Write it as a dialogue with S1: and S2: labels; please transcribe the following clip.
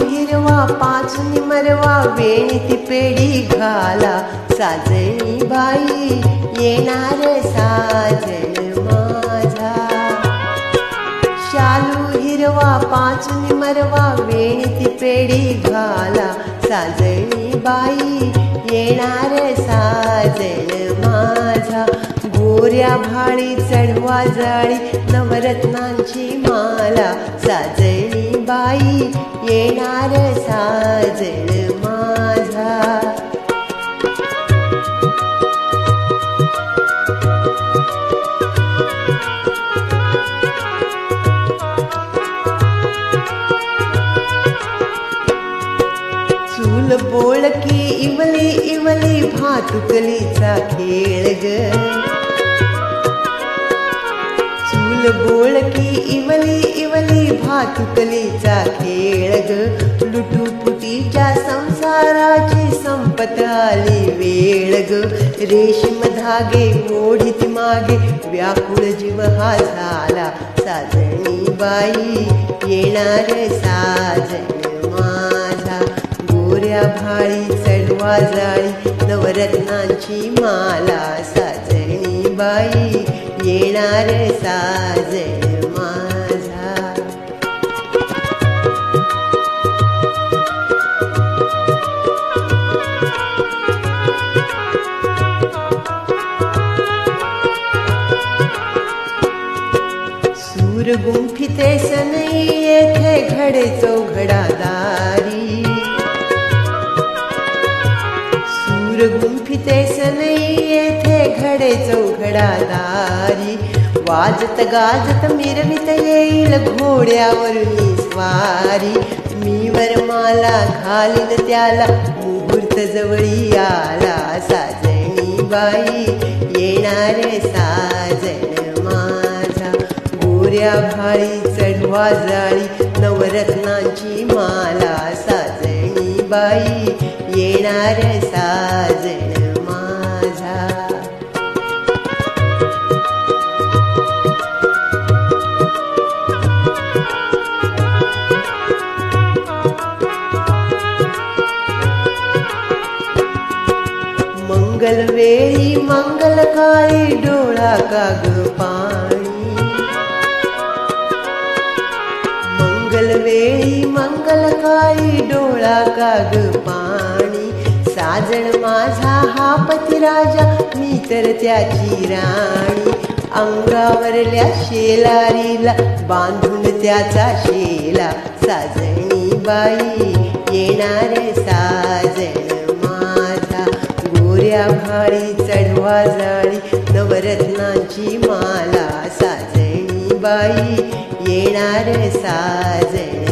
S1: हिरवा पाचून मरवा वेणीत पेढी घाला साजणी बाई येणार साजण माझा शालू हिरवा पाचून मरवा वेणीत पेढी घाला साजणी बाई येणार साजण माझा गोऱ्या भाळी चढवा जाळी नवरत्नांची माला साजणी बाई येणार साजण माझा चूल बोळकी इवली इवली भातुकलीचा खेळ ग चूल बोळकी इवली इवली भातुकलीचा खेळ ग लुटुपुटीच्या संसाराची संपत आली वेळ ग रेशीम धागे ओढीत मागे व्याकुळ जीव हा झाला साजणी बाई येणार साजण माझा गोऱ्या भाळी चढवा जाळी नवरत्नांची माला साजणी बाई येणार साजण माझा सूर गुंफिते सनई येथे घडे चौघडादारी सूर गुंफिते सनई येथे घडे चौघडादारी वाजत गाजत मिरवित येईल घोड्यावरून स्वारी मी वरमाला घालीन त्याला मुहूर्त जवळी आला साजणी बाई येणार साजण माझा गोऱ्या भाळी चढवा जाळी नवरत्नांची माला साजणी बाई येणार साजण माझा मंगलवेळी मंगलकाळी डोळा काग पाणी मंगलवेळी मंगलकाळी डोळा काग पाणी साजण माझा हा पतिराजा मी तर त्याची राणी अंगावरल्या शेलारीला बांधून त्याचा शेला साजणी बाई येणार साजण माझा गोऱ्या भाळी चढवा जाळी नवरत्नांची माला साजणी बाई येणार साजण